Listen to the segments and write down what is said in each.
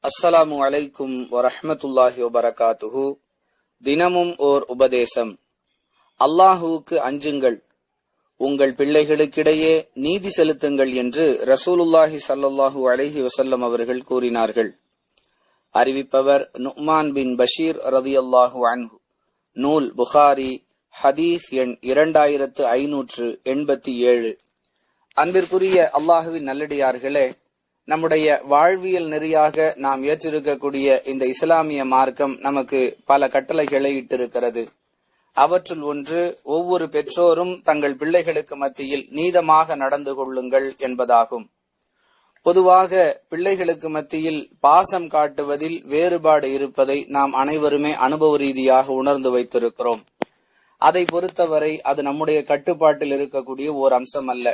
அஸ்ஸலாமு அலைக்கும் வரஹ்மத்துல்லாஹி வபரகாத்துஹு. தினமும் ஓர் உபதேசம். அல்லாஹுவுக்கு அஞ்சுங்கள், உங்கள் பிள்ளைகளுக்கிடையே நீதி செலுத்துங்கள் என்று ரசூலுல்லாஹி ஸல்லல்லாஹு அலைஹி வஸல்லம் அவர்கள் கூறினார்கள். அறிவிப்பவர் நுஅ்மான் பின் பஷீர் ரலியல்லாஹு அன்ஹு. நூல் புகாரி, ஹதீஸ் எண் 2587. அன்பிற்குரிய அல்லாஹுவின் நல்லடியார்களே, நம்முடைய வாழ்வியல் நெறியாக நாம் ஏற்றிருக்கக்கூடிய இந்த இஸ்லாமிய மார்க்கம் நமக்கு பல கட்டளைகளை இட்டிருக்கிறது. அவற்றுள் ஒன்று, ஒவ்வொரு பெற்றோரும் தங்கள் பிள்ளைகளுக்கு மத்தியில் நீதமாக நடந்து கொள்ளுங்கள் என்பதாகும். பொதுவாக பிள்ளைகளுக்கு மத்தியில் பாசம் காட்டுவதில் வேறுபாடு இருப்பதை நாம் அனைவருமே அனுபவ ரீதியாக உணர்ந்து வைத்திருக்கிறோம். அதை பொறுத்தவரை அது நம்முடைய கட்டுப்பாட்டில் இருக்கக்கூடிய ஓர் அம்சம் அல்ல.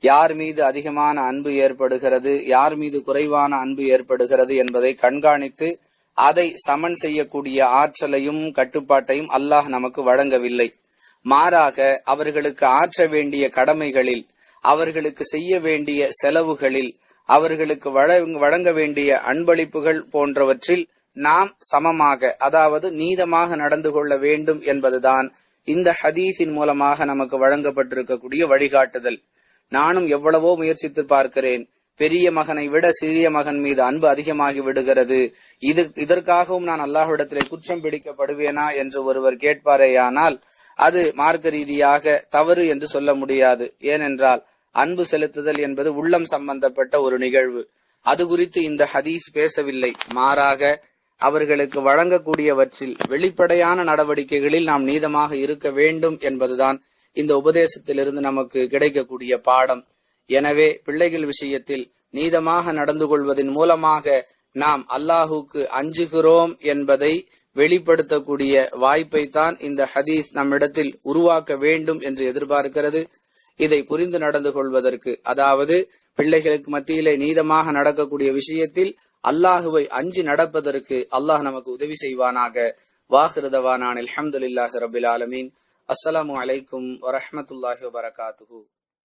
யார் மீது அதிகமான அன்பு ஏற்படுகிறது, யார் மீது குறைவான அன்பு ஏற்படுகிறது என்பதை கண்காணித்து அதை சமன் செய்யக்கூடிய ஆற்றலையும் கட்டுப்பாட்டையும் அல்லாஹ் நமக்கு வழங்கவில்லை. மாறாக அவர்களுக்கு ஆற்ற வேண்டிய கடமைகளில், அவர்களுக்கு செய்ய வேண்டிய செலவுகளில், அவர்களுக்கு வழங்க வேண்டிய அன்பளிப்புகள் போன்றவற்றில் நாம் சமமாக, அதாவது நீதமாக நடந்து கொள்ள வேண்டும் என்பதுதான் இந்த ஹதீஸின் மூலமாக நமக்கு வழங்கப்பட்டிருக்கக்கூடிய வழிகாட்டுதல். நானும் எவ்வளவோ முயற்சித்து பார்க்கிறேன். பெரிய மகனை விட சிறிய மகன் மீது அன்பு அதிகமாகி விடுகிறது. இதற்காகவும் நான் அல்லாஹ்விடத்திலே குற்றம் பிடிக்கப்படுவேனா என்று ஒருவர் கேட்பாரேயானால் அது மார்க்க ரீதியாக தவறு என்று சொல்ல முடியாது. ஏனென்றால் அன்பு செலுத்துதல் என்பது உள்ளம் சம்பந்தப்பட்ட ஒரு நிகழ்வு. அது குறித்து இந்த ஹதீஸ் பேசவில்லை. மாறாக அவர்களுக்கு வழங்கக்கூடியவற்றில் வெளிப்படையான நடவடிக்கைகளில் நாம் நீதமாக இருக்க வேண்டும் என்பதுதான் இந்த உபதேசத்திலிருந்து நமக்கு கிடைக்கக்கூடிய பாடம். எனவே பிள்ளைகள் விஷயத்தில் நீதமாக நடந்து கொள்வதன் மூலமாக நாம் அல்லாஹுக்கு அஞ்சுகிறோம் என்பதை வெளிப்படுத்தக்கூடிய வாய்ப்பை தான் இந்த ஹதீஸ் நம்மிடத்தில் உருவாக்க வேண்டும் என்று எதிர்பார்க்கிறது. இதை புரிந்து நடந்து கொள்வதற்கு, அதாவது பிள்ளைகளுக்கு மத்தியிலே நீதமாக நடக்கக்கூடிய விஷயத்தில் அல்லாஹுவை அஞ்சு நடப்பதற்கு அல்லாஹ் நமக்கு உதவி செய்வானாக. வாஹிரு தவானா அல்ஹம்துலில்லாஹி ரப்பில் ஆலமீன். அஸ்ஸலாமு அலைக்கும் வரஹ்மத்துல்லாஹி வபரகாத்துஹு.